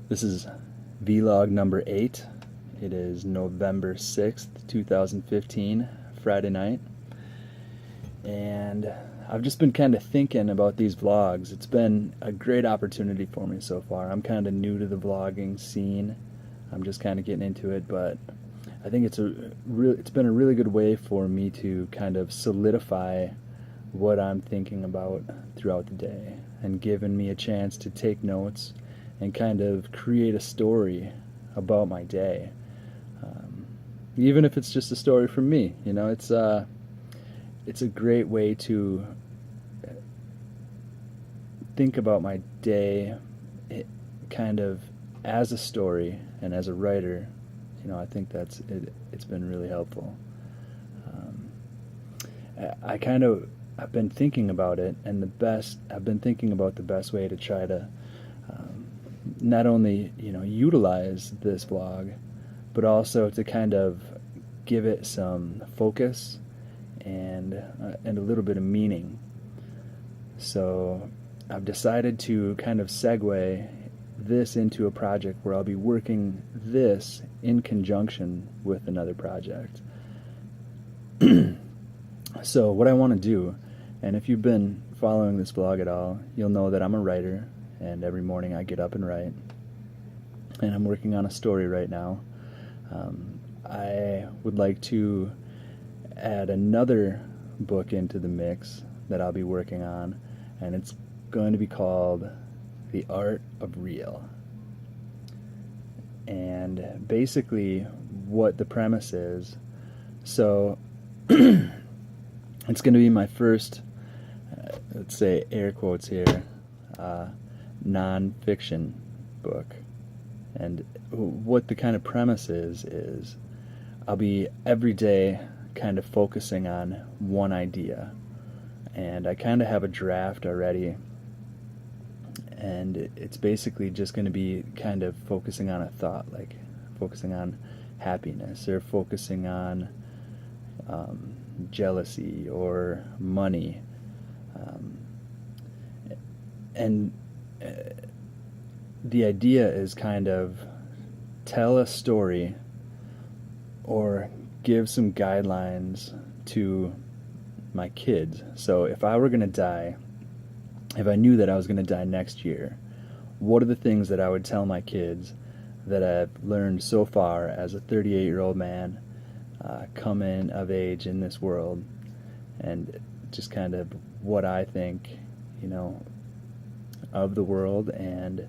This is vlog number 8. It is November 6th, 2015, Friday night. And I've just been kind of thinking about these vlogs. It's been a great opportunity for me so far. I'm kind of new to the vlogging scene. I'm just kind of getting into it, but I think it's been a really good way for me to kind of solidify what I'm thinking about throughout the day, and given me a chance to take notes and kind of create a story about my day. Even if it's just a story from me, it's a great way to think about my day, kind of as a story, and as a writer, I think that's it. It's been really helpful. I've been thinking about it, and I've been thinking about the best way to try to not only utilize this vlog, but also to kind of give it some focus and a little bit of meaning. So I've decided to kind of segue this into a project where I'll be working this in conjunction with another project. So what I want to do, and if you've been following this vlog at all, you'll know that I'm a writer, and every morning I get up and write. And I'm working on a story right now. I would like to add another book into the mix that I'll be working on, and it's going to be called The Art of Real. And basically what the premise is, so it's going to be my first, let's say air quotes here, nonfiction book. And what the kind of premise is I'll be every day kind of focusing on one idea. And I kind of have a draft already, and it's basically just going to be kind of focusing on a thought, like focusing on happiness, or focusing on jealousy or money, and the idea is kind of tell a story or give some guidelines to my kids. So if I were going to die, if I knew that I was going to die next year, what are the things that I would tell my kids that I've learned so far as a 38-year-old man coming of age in this world, and just kind of what I think, of the world, and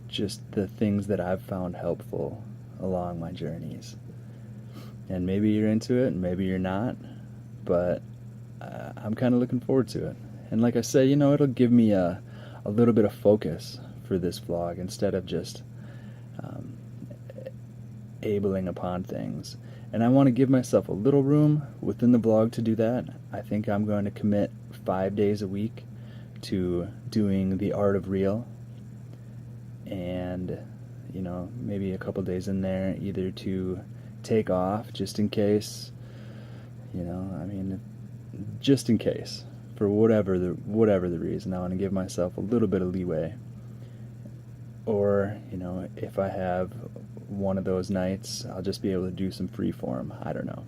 just the things that I've found helpful along my journeys. And maybe you're into it, and maybe you're not, but I'm kind of looking forward to it. And like I say, it'll give me a little bit of focus for this vlog, instead of just abling upon things. And I want to give myself a little room within the vlog to do that. I think I'm going to commit 5 days a week to doing The Art of Real, and maybe a couple days in there either to take off just in case, just in case, for whatever the reason. I want to give myself a little bit of leeway. Or, if I have one of those nights, I'll just be able to do some free form. I don't know.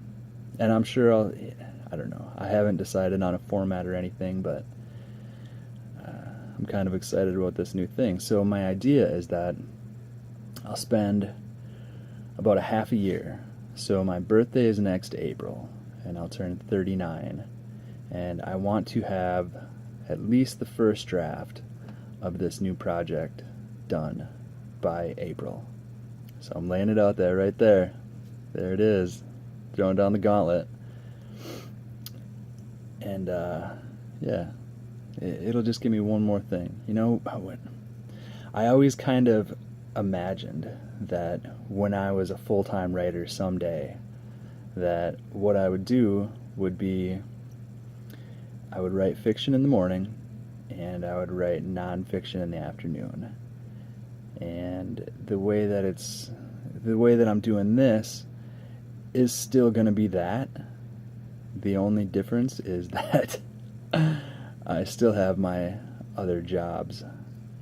And I'm sure I don't know. I haven't decided on a format or anything, but I'm kind of excited about this new thing. So my idea is that I'll spend about a half a year. So my birthday is next April, and I'll turn 39. And I want to have at least the first draft of this new project done by April. So I'm laying it out there, right there. There it is, throwing down the gauntlet. And yeah, it'll just give me one more thing. I always kind of imagined that when I was a full-time writer someday, that what I would do would be I would write fiction in the morning, and I would write nonfiction in the afternoon. And the way that I'm doing this is still going to be that. The only difference is that I still have my other jobs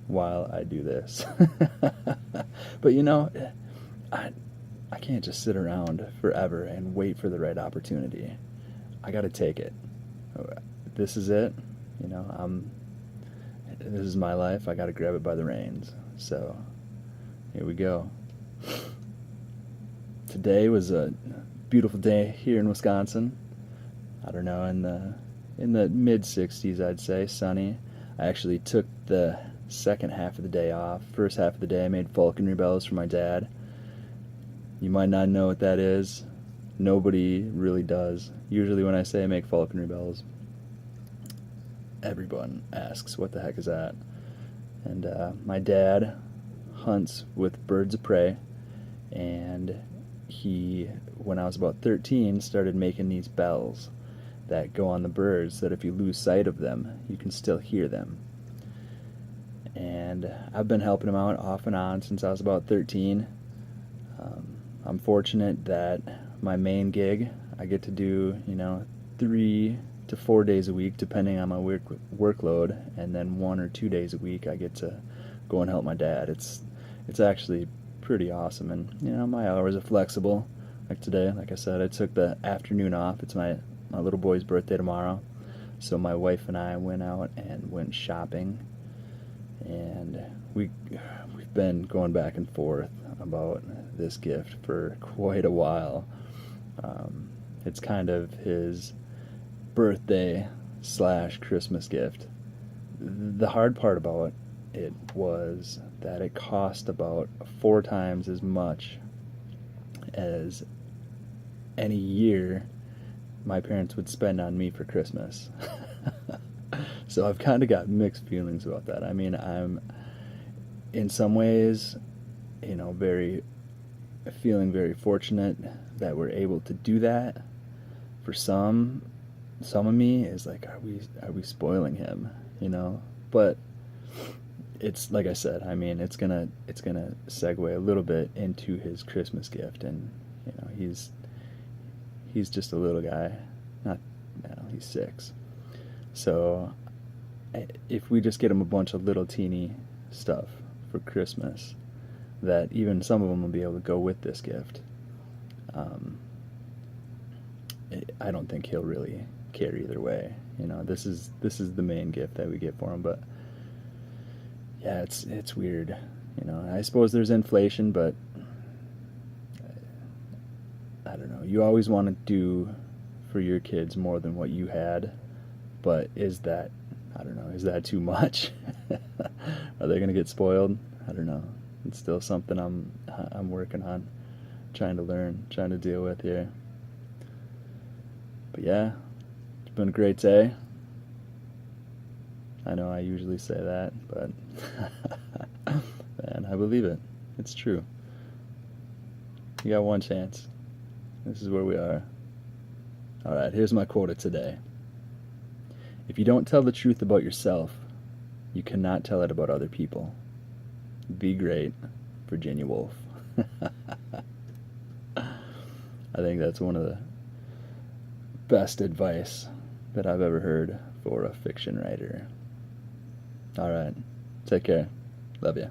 while I do this. But you know, I I can't just sit around forever and wait for the right opportunity. I got to take it. This is it. You know, this is my life. I got to grab it by the reins. So, here we go. Today was a beautiful day here in Wisconsin. I don't know, in the mid 60s, I'd say, sunny. I actually took the second half of the day off. First half of the day I made falconry bells for my dad. You might not know what that is. Nobody really does. Usually when I say I make falconry bells, everyone asks, what the heck is that? And my dad hunts with birds of prey, and he, when I was about 13, started making these bells that go on the birds that if you lose sight of them, you can still hear them. And I've been helping him out off and on since I was about 13. I'm fortunate that my main gig, I get to do, 3 to 4 days a week, depending on my workload, and then 1 or 2 days a week I get to go and help my dad. It's actually pretty awesome, and my hours are flexible. Like today, like I said, I took the afternoon off. It's my little boy's birthday tomorrow, so my wife and I went out and went shopping, and we've been going back and forth about this gift for quite a while. It's kind of his birthday / Christmas gift. The hard part about it was that it cost about 4 times as much as any year my parents would spend on me for Christmas. So I've kind of got mixed feelings about that. I mean, I'm in some ways, feeling very fortunate that we're able to do that. For some of me is like, are we spoiling him? But it's like I said. I mean, it's gonna segue a little bit into his Christmas gift, and he's just a little guy. He's 6. So if we just get him a bunch of little teeny stuff for Christmas, that even some of them will be able to go with this gift, I don't think he'll really care either way. This is the main gift that we get for him. But yeah, it's weird. I suppose there's inflation, but I don't know. You always want to do for your kids more than what you had, but is that too much? Are they gonna get spoiled? I don't know. It's still something I'm working on, trying to learn, trying to deal with here. But yeah, it's been a great day. I know I usually say that, but man, I believe it. It's true. You got one chance. This is where we are. Alright, here's my quote of today. If you don't tell the truth about yourself, you cannot tell it about other people. Be great, Virginia Woolf. I think that's one of the best advice that I've ever heard for a fiction writer. Alright, take care. Love ya.